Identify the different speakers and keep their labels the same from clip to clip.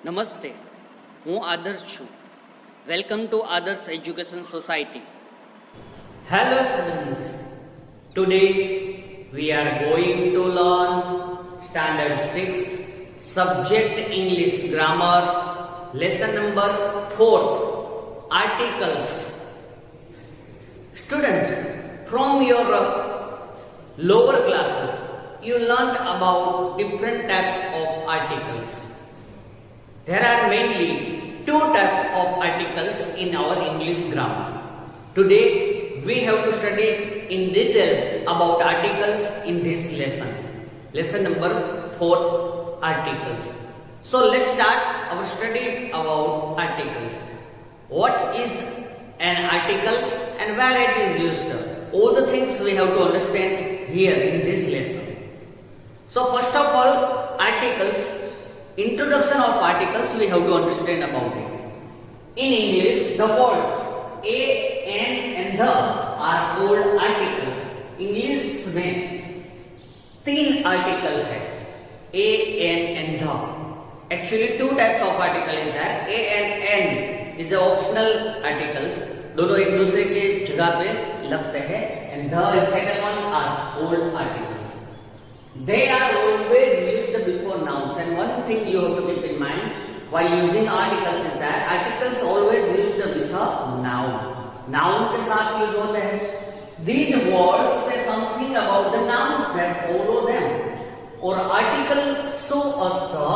Speaker 1: નમસ્તે, હું આદર્શ છું. વેલકમ ટુ આદર્શ education society.
Speaker 2: Hello students, today we are going to learn standard 6th subject English grammar lesson number 4th articles. Students, from your lower classes you learned about different types of articles. There are mainly two types of articles in our English grammar. Today we have to study in details about articles in this lesson. Lesson number 4, articles. So let's start our study about articles. What is an article and where it is used? All the things we have to understand here in this lesson. So first of all, articles. Introduction of articles we have to understand about it. In English, the words a, an and the are called articles. English में तीन article है, a, an and the. Actually two types of article is there. A and n is the optional articles. दोनों एक दूसरे के जगह पे लगते हैं. And the second one are old articles. They are always used before nouns, and one thing you have to keep in mind while using articles is that articles always used with a noun. Noun के साथ use होते हैं. These words say something about the nouns that follow them, or article show us the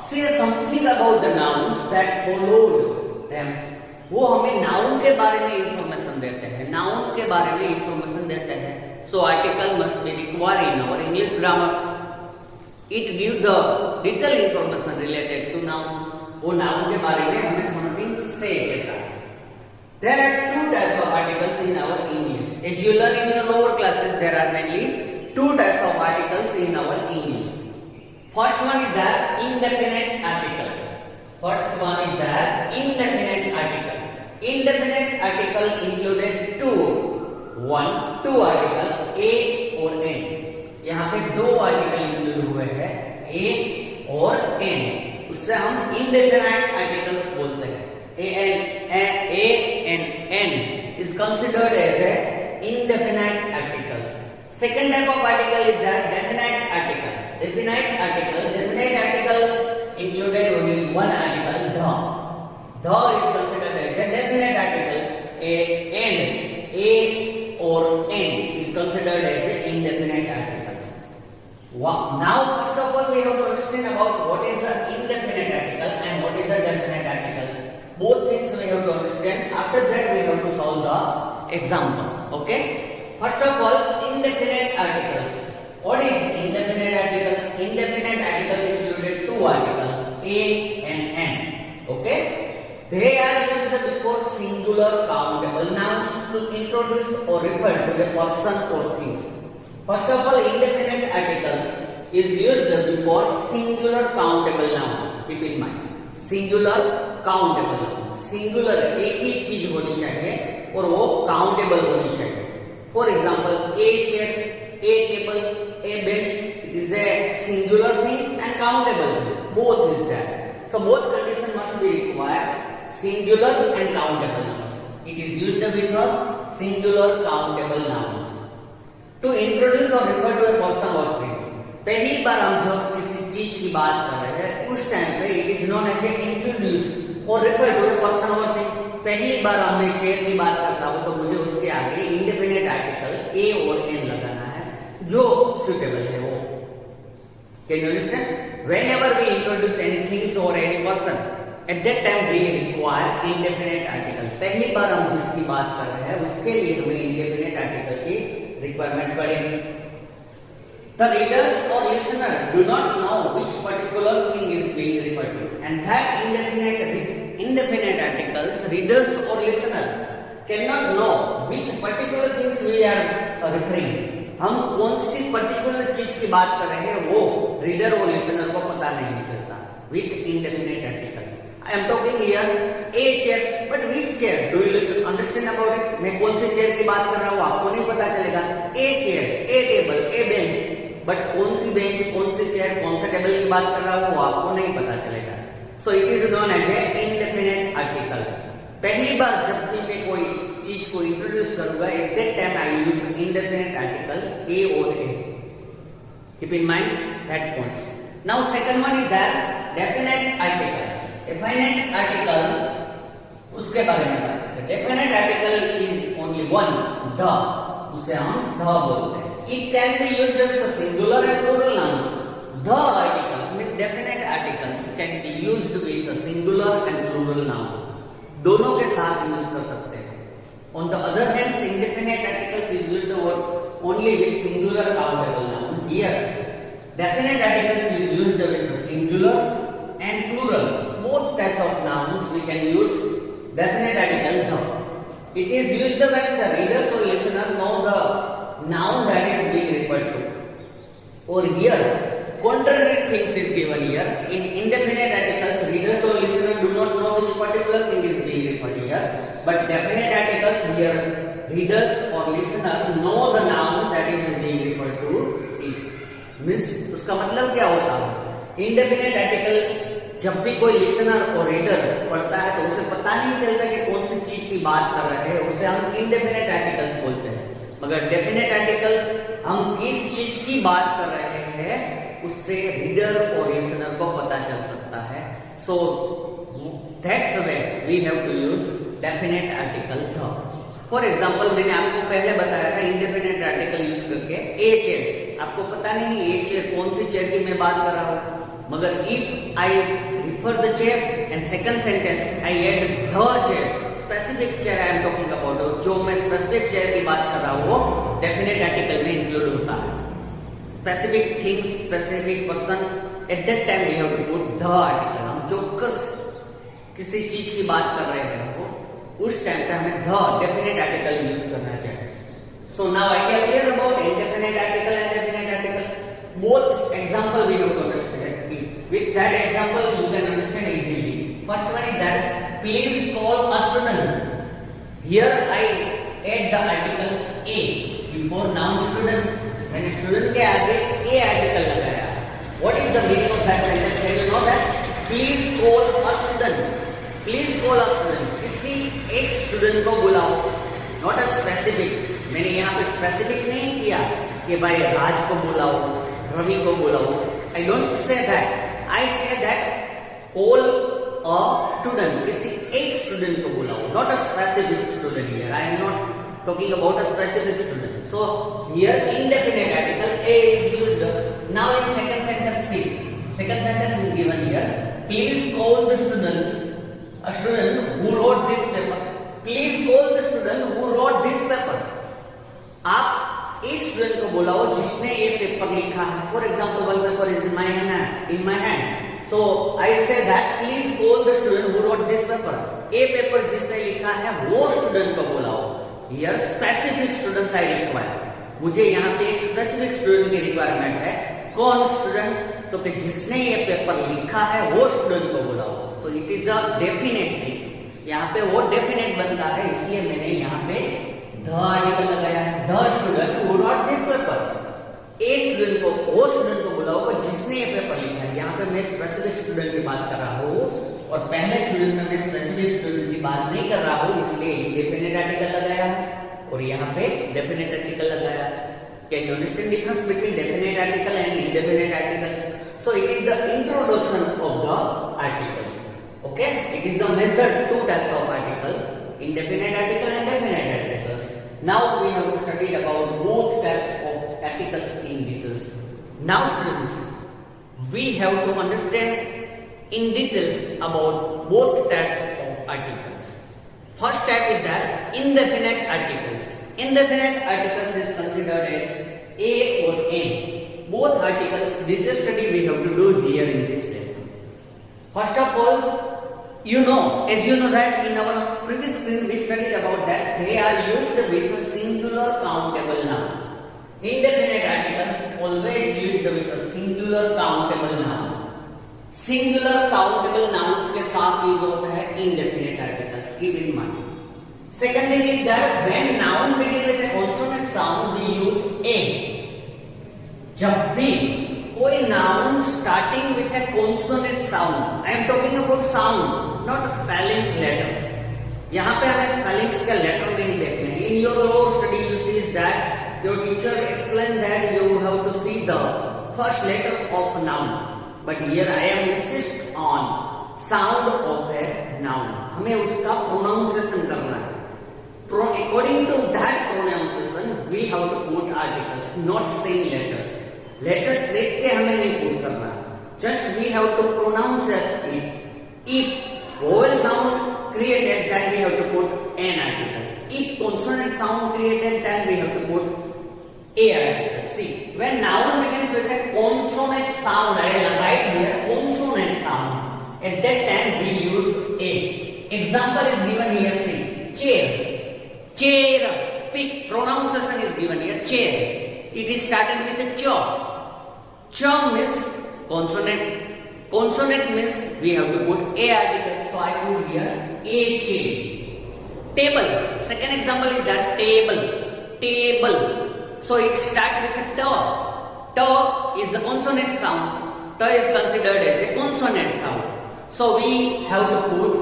Speaker 2: say something about the nouns that followed them. वो हमें noun के बारे में information देते हैं, नाउन के बारे में इंफॉर्मेशन देते हैं. So article must be required in our English grammar. It gives the detailed information related to noun. वो noun के बारे में हमें something say कहता है. There are two types of articles in our English. As you learn in your lower classes, there are mainly two types of articles in our English. First one is the indefinite article. First one is the indefinite article. Indefinite article included two article a और an. यहाँ पे दो article include हुए हैं, ए और N. उससे हम indefinite articles बोलते हैं. A an an is considered as a indefinite articles. Second type of article is the definite article. Definite article included only one article the. The is considered as a definite article. And a or n is considered as the indefinite articles. Now first of all we have to understand about what is the indefinite article and what is the definite article. Both things we have to understand. After that we have to solve the example. Okay, first of all, indefinite articles. What is indefinite articles? Indefinite articles included two articles, a and n. Okay, they are used before singular countable nouns to introduce or refer to a person or things. First of all, indefinite articles is used before singular countable noun. Keep in mind, singular countable noun. Singular एक ही चीज होनी चाहिए और वो countable होनी चाहिए. For example, a chair, a table, a bench. It is a singular thing and countable thing. Both is there. So both conditions must be required. Singular and countable nouns. It is used with a singular countable noun to introduce or refer to a person or thing. पहली बार हम जब किसी चीज की बात कर रहे हैं उस टाइम पे it is known as a introduce or refer to a person or thing. पहली बार हमने चेयर की बात करता हूँ तो मुझे उसके आगे इंडिपेंडेंट आर्टिकल ए और एन लगाना है जो सुटेबल है वो. Can you understand? Whenever we introduce anything or any person, at that time we require indefinite article. पहली बार हम जिसकी बात कर रहे हैं उसके लिए हमें indefinite article की रिक्वायरमेंट पड़ेगी. The readers or listener do not know which particular thing is being referred to, and that indefinite articles, readers or listener cannot know which particular things we are referring. हम कौन सी particular चीज की बात कर रहे हैं वो रीडर और लिसनर को पता नहीं चलता with indefinite articles. I am talking here a chair, but which chair? Do you understand about it? मैं कौन से चेयर की बात कर रहा हूँ आपको नहीं पता चलेगा. A chair, a table, a bench, but कौन सी बेंच, कौन सी चेयर, कौन सा टेबल की बात कर रहा हूँ वो आपको नहीं पता चलेगा. So So it is known as a indefinite article. पहली बार जब भी मैं कोई चीज को इंट्रोड्यूस करूंगा, at that time I use indefinite article a और a. Keep in mind that points. Now second one is that definite article. Definite article उसके बारे में बात करते हैं. Definite article is only one, the. उसे हम the बोलते हैं. It can be used with a singular and plural nouns. The articles with definite articles can be used with a singular and plural noun. दोनों के साथ use कर सकते हैं. On the other hand, indefinite articles is used only with singular countable noun. Here, definite articles is used with singular and plural. Both types of nouns we can use definite article the. It is used when the readers or listener know the noun that is being referred to. Or here, contrary things is given here. In indefinite articles, readers or listener do not know which particular thing is being referred here. But definite articles here, readers or listener know the noun that is being referred to. Miss, उसका मतलब क्या होता है? Indefinite article जब भी कोई listener और reader पढ़ता है तो उसे पता नहीं चलता कि कौन सी चीज की बात कर रहे हैं, उसे हम इंडेफिनेट आर्टिकल्स बोलते हैं. मगर डेफिनेट आर्टिकल्स हम किस चीज की बात कर रहे हैं उससे रीडर और लिसनर को पता चल सकता है. So that's way we have to use definite article the. For example, मैंने आपको पहले बताया था इंडेफिनेट आर्टिकल यूज करके ए चेयर. आपको पता नहीं ए चेयर कौन सी चेयर की मैं बात कर रहा हूं, मगर if I refer the chair and second sentence I add the chair, specific chair I am talking about, जो मैं स्पेसिफिक चेयर की बात कर रहा हूं वो डेफिनेट आर्टिकल में इंक्लूड होता है. Specific things, specific person, at that time we have to put the article. हम चौकस किसी चीज की बात कर रहे हैं उस टाइम पे हमें द डेफिनेट आर्टिकल यूज करना चाहिए. So now I can clear about indefinite article and definite article. Both example we have to understand. With that example you can understand easily. First one is that please call a student. Here I add the article a before noun student. मैंने student के आगे a article लगाया. What is the meaning of that sentence? Can you know that? Please call a student. Please call a student. एक student को बुलाओ, not a specific. मैंने यहाँ पे स्पेसिफिक नहीं किया कि भाई राज को बुलाओ, रवि को बुलाओ. I don't say that. I say that call a student. किसी एक स्टूडेंट को बुलाओ, not a specific student. Here I am not talking about a specific student. So here indefinite article a is used. Now in second sentence see, second sentence is given here. Please call the students. A student who wrote this paper. Please call the student who wrote this paper. आप इस student को बुलाओ जिसने ये paper लिखा है. For example, one paper is in my hand. So I say that please call the student who wrote this paper. ये paper जिसने लिखा है वो स्टूडेंट को बुलाओ. Here specific students I require. मुझे यहाँ पे एक स्पेसिफिक स्टूडेंट की रिक्वायरमेंट है. कौन स्टूडेंट? तो कि जिसने ये पेपर लिखा है वो स्टूडेंट को बुलाओ. तो it is a definite thing. यहाँ पे वो डेफिनेट बनता है, इसलिए मैंने यहाँ पे द आर्टिकल लगाया है. The student who wrote this paper. A student को, वो स्टूडेंट को बुलाओ जिसने ये पेपर लिखा है. यहाँ पे मैं स्पेसिफिक स्टूडेंट की बात कर रहा हूँ और पहले स्टूडेंट में मैं स्पेसिफिक स्टूडेंट की बात नहीं कर रहा हूँ, इसलिए इंडेफिनेट आर्टिकल लगाया है और यहाँ पे डेफिनेट आर्टिकल लगाया. Can you understand difference between definite article and indefinite article? So it is the introduction of the articles. Okay, it is the measured two types of article, indefinite article and definite articles. Now we have studied about both types of articles in details. Now students, we have to understand in details about both types of articles. First type is that indefinite articles. Indefinite articles is considered as a or n. Both articles, this study we have to do here in this lesson. First of all, you know that in our previous screen we studied about that they are used with a singular countable noun. Indefinite articles always used with a singular countable noun. Singular countable nouns के साथ use होता है indefinite articles. Keep in mind. Second thing is that when noun begin with a consonant sound, we use a. जब भी कोई noun starting with a consonant sound, I am talking about sound not spellings letter. यहाँ पे हमें spellings का letter नहीं देखने। In your lower study you see that your teacher explain that you have to see the first letter of noun, but here I am insist on sound of a noun. हमें उसका pronunciation करना है। According to that pronunciation, we have to put articles, not saying letters. Letters देख के हमें नहीं put करना। Just we have to pronounce it. If vowel sound created, then we have to put an article. If consonant sound created, then we have to put a article. See, when noun begins with a consonant sound, I will write here consonant sound. At that time we use a. Example is given here. See, chair. Chair. Speak. Pronunciation is given here. Chair. It is started with a ch. Ch means consonant. Consonant means we have to put a article. So I put here a chair. Table. Second example is that table. Table. So it starts with a t. T is a consonant sound. T is considered as a consonant sound. So we have to put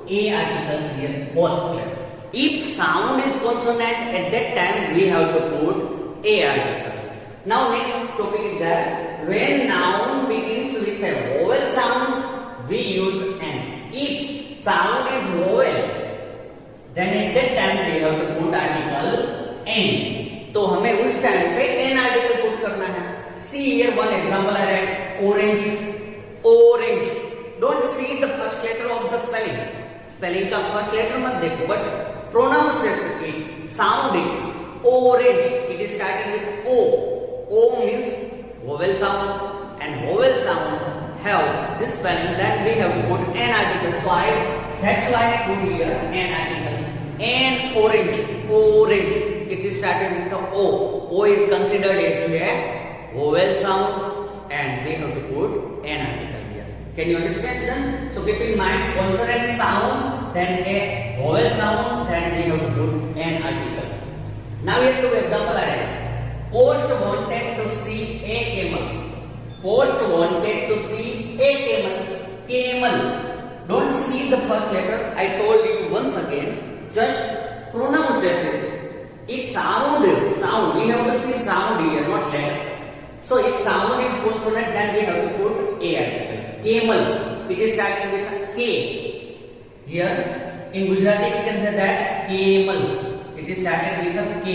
Speaker 2: a articles here both places. If sound is consonant, at that time we have to put a articles. Now next topic is that when noun begins with a vowel sound, we use an. If sound is vowel, then at that time we have to put article n. तो हमें उस time पे n article put करना है. See here one example I write orange. Orange. Don't see the first letter of the spelling. Spelling का first letter मत देखो, but pronunciation it, sound it. Orange. It is starting with o. O means vowel sound, and vowel sound have this spelling. Then we have to put an article. So that's why I put here an article. And orange. Orange. It is started with the o. O is considered as a vowel sound, and we have to put an article here. Can you understand then? So keep in mind consonant sound, then a vowel sound, then we have to put an article. Now here two example I have. Post wanted to see a camel. Post wanted to see a camel. Camel. Don't see the first letter. I told you once again. Just pronunciation. If sound, we have to see sound here, not letter. So if sound is consonant, then we have to put a article. Camel. It is starting with a K. Here in Gujarati we can say that camel. It is started with a K.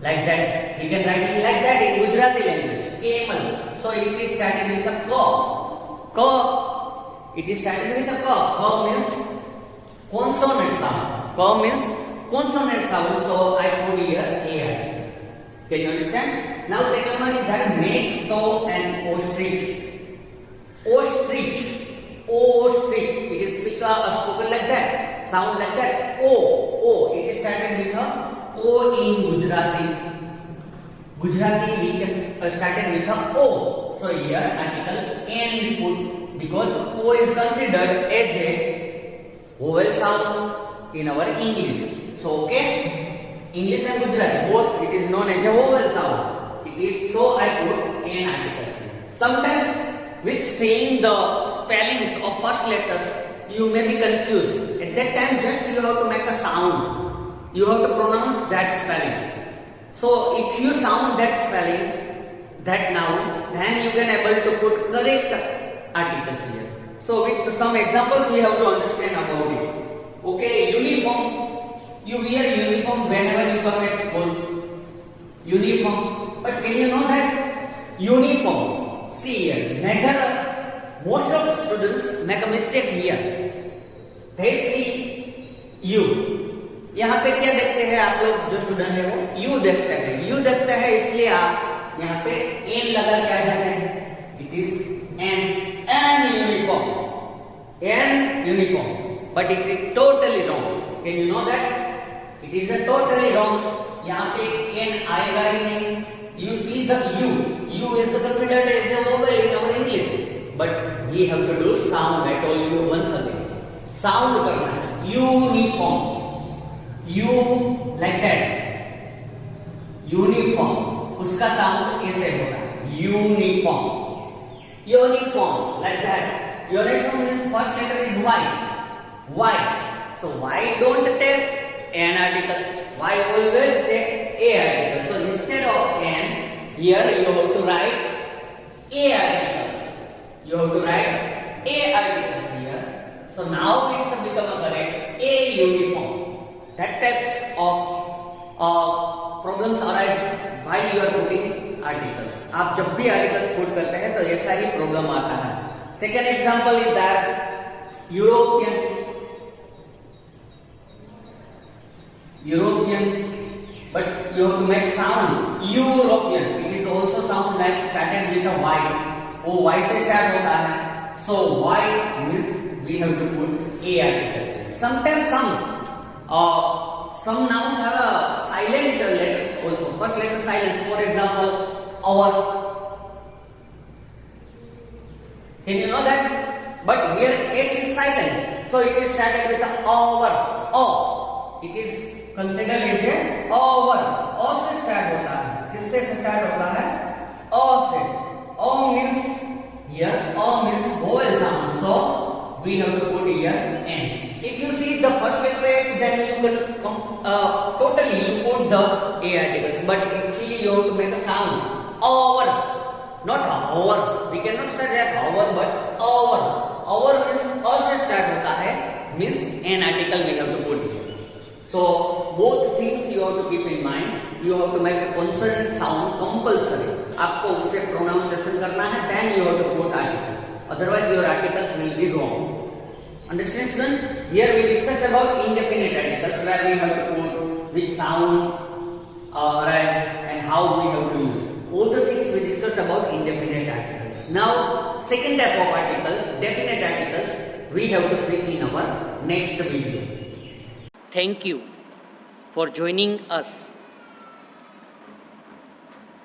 Speaker 2: Like that. We can write it like that in Gujarati language. Camel. So it is started with a K. K. It is started with a K. K means consonant sound. K means consonant sound. So I put here a article. Can you understand? Now second one is that make, so and ostrich. Ostrich. Ostrich. It is spoken like that. Sound like that. O. O. It is started with a O in Gujarati. Gujarati we can started with a O. So here article N is put because O is considered as a vowel sound in our English. So okay. English and Gujarati both it is known as a vowel sound. It is so I put an article. Sometimes with saying the spellings of first letters you may be confused. At that time just you have to make a sound. You have to pronounce that spelling. So if you sound that spelling, that noun, then you can able to put correct articles here. So with some examples we have to understand about it. Okay, uniform. You wear uniform whenever you come at school. Uniform. But can you know that uniform? See here, most of the students make a mistake here. They see you. यहाँ पे क्या देखते हैं आप लोग जो student है वो यू देखते हैं. यू देखते हैं इसलिए आप यहाँ पे एन लगा के आ जाते हैं. It is an uniform. An uniform. But it is totally wrong. Can you know that? It is a totally wrong. यहाँ पे एन आएगा ही नहीं. You see the U. U is considered as a vowel in our English. But we have to do sound. I told you once again. Sound करना है. Uniform. You like that. Uniform. उसका sound ऐसे होगा. Uniform. Uniform like that. Your next one is first letter is Y. Y. So why don't take N articles? Why always take A articles? So instead of N, here you have to write A articles. You have to write A articles here. So now it's become a correct A uniform. That types of problems arise while you are putting articles. आप जब भी articles put करते हैं तो ऐसा ही problem आता है. Second example is that European, but you have to make sound Europeans. It is also sound like started with a Y. वो Y से start होता है. So Y means we have to put A articles. Sometimes some nouns have a silent letters also. First letter silent. For example, our. Can you know that? But here H is silent. So it is started with a our. O. It is considered as a our. O से start होता है. किससे start होता है? O से. O means here. O means vowel sound. So we have to put here N. If you see the first letter H, then you will totally you put the A articles. But actually you have to make a sound. Our. Not our. We cannot start as our, but our. Our means also start होता है. Means N article we have to put here. So both things you have to keep in mind. You have to make a consonant sound compulsory. आपको उससे pronunciation करना है. Then you have to put article. Otherwise your articles will be wrong. Understand, students? Here we discussed about indefinite articles where we have to put which sound arise and how we have to use. All the things we discussed about indefinite articles. Now, second type of article, definite articles, we have to see in our next video.
Speaker 1: Thank you for joining us